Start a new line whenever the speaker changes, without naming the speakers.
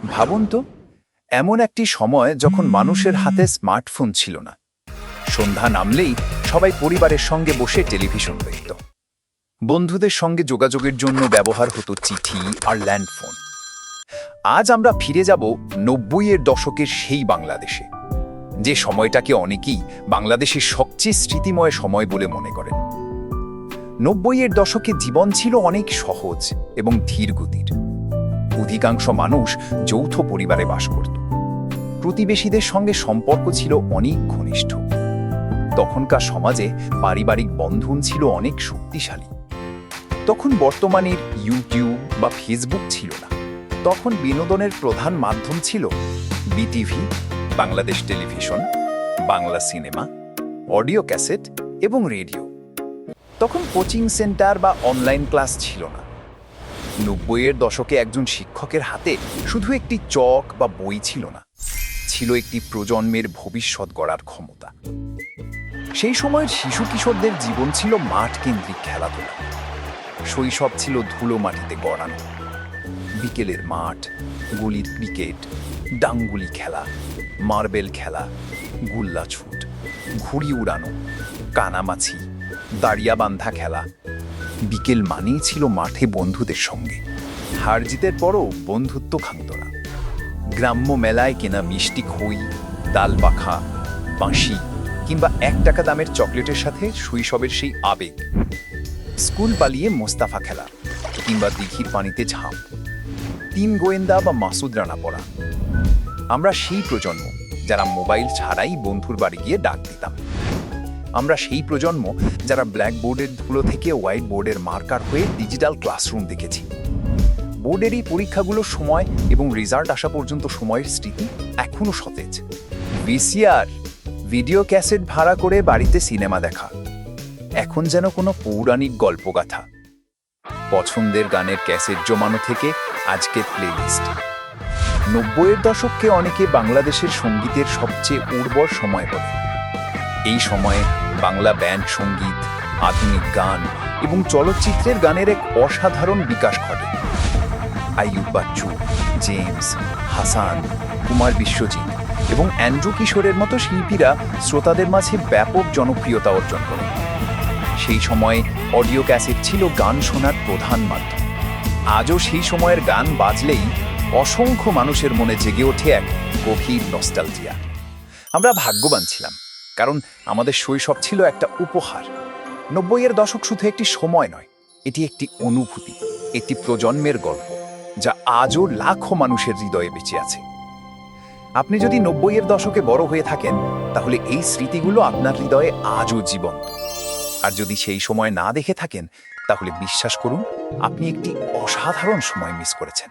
ভাবুন তো, এমন একটি সময় যখন মানুষের হাতে স্মার্টফোন ছিল না। সন্ধ্যা নামলেই সবাই পরিবারের সঙ্গে বসে টেলিভিশন দেখত। বন্ধুদের সঙ্গে যোগাযোগের জন্য ব্যবহার হতো চিঠি আর ল্যান্ডফোন। আজ আমরা ফিরে যাব ৯০-এর দশকের সেই বাংলাদেশে, যে সময়টাকে অনেকেই বাংলাদেশের সবচেয়ে স্মৃতিময় সময় বলে মনে করেন। ৯০-এর দশকে জীবন ছিল অনেক সহজ এবং ধীর গতির। অধিকাংশ মানুষ যৌথ পরিবারে বাস করত। প্রতিবেশীদের সঙ্গে সম্পর্ক ছিল অনেক ঘনিষ্ঠ। তখনকার সমাজে পারিবারিক বন্ধন ছিল অনেক শক্তিশালী। তখন বর্তমানের ইউটিউব বা ফেসবুক ছিল না। তখন বিনোদনের প্রধান মাধ্যম ছিল BTV, Bangladesh television, Bangla cinema, audio cassette এবং রেডিও। তখন কোচিং সেন্টার বা অনলাইন ক্লাস ছিল না। ৯০-এর দশকে একজন শিক্ষকের হাতে শুধু একটি চক বা বই ছিল না, ছিল একটি প্রজন্মের ভবিষ্যৎ গড়ার ক্ষমতা। সেই সময়ের শিশু কিশোরদের জীবন ছিল মাঠ কেন্দ্রিক খেলাধুলা। শৈশব ছিল ধুলো মাটিতে গড়ানো। বিকেলের মাঠ, গলির ক্রিকেট, ডাঙ্গুলি খেলা, মার্বেল খেলা, গুল্লা ছুট, ঘুড়ি উড়ানো, কানামাছি, দাঁড়িয়া বান্ধা খেলা। বিকেল মানেই ছিল মাঠে বন্ধুদের সঙ্গে। হার জিতের পরও বন্ধুত্ব ভাঙত না। গ্রাম্য মেলায় কেনা মিষ্টি খই, ডাল পাখা, বাঁশি কিংবা ১ টাকা দামের চকলেটের সাথে শৈশবের সেই আবেগ। স্কুল পালিয়ে মোস্তাফা খেলা কিংবা দিঘির পানিতে ঝাঁপ। ৩ গোয়েন্দা বা মাসুদ রানা পড়া। আমরা সেই প্রজন্ম যারা মোবাইল ছাড়াই বন্ধুর বাড়ি গিয়ে ডাক দিতাম। আমরা সেই প্রজন্ম যারা ব্ল্যাকবোর্ডের ধুলো থেকে হোয়াইট বোর্ডের মার্কার হয়ে ডিজিটাল ক্লাসরুম দেখেছি। বোর্ডের এই পরীক্ষাগুলোর সময় এবং রেজাল্ট আসা পর্যন্ত সময়ের স্মৃতি এখনো সতেজ। ভিসিআর, ভিডিও ক্যাসেট ভাড়া করে বাড়িতে সিনেমা দেখা এখন যেন কোনো পৌরাণিক গল্পগাথা। পছন্দের গানের ক্যাসেট জমানো থেকে আজকের প্লেলিস্ট। ৯০-এর দশককে অনেকে বাংলাদেশের সঙ্গীতের সবচেয়ে উর্বর সময় বলে। এই সময়ে বাংলা ব্যান্ড সঙ্গীত, আধুনিক গান এবং চলচ্চিত্রের গানের এক অসাধারণ বিকাশ ঘটে। আইয়ুব বাচ্চু, জেমস, হাসান, কুমার বিশ্বজিৎ এবং অ্যান্ড্রু কিশোরের মতো শিল্পীরা শ্রোতাদের মাঝে ব্যাপক জনপ্রিয়তা অর্জন করে। সেই সময়ে অডিও ক্যাসেট ছিল গান শোনার প্রধান মাধ্যম। আজও সেই সময়ের গান বাজলেই অসংখ্য মানুষের মনে জেগে ওঠে এক গভীর নস্টালজিয়া। আমরা ভাগ্যবান ছিলাম, কারণ আমাদের শৈশব ছিল একটা উপহার। ৯০-এর দশক শুধু একটি সময় নয়, এটি একটি অনুভূতি, একটি প্রজন্মের গল্প, যা আজও লাখো মানুষের হৃদয়ে বেঁচে আছে। আপনি যদি ৯০-এর দশকে বড় হয়ে থাকেন, তাহলে এই স্মৃতিগুলো আপনার হৃদয়ে আজও জীবন্ত। আর যদি সেই সময় না দেখে থাকেন, তাহলে বিশ্বাস করুন, আপনি একটি অসাধারণ সময় মিস করেছেন।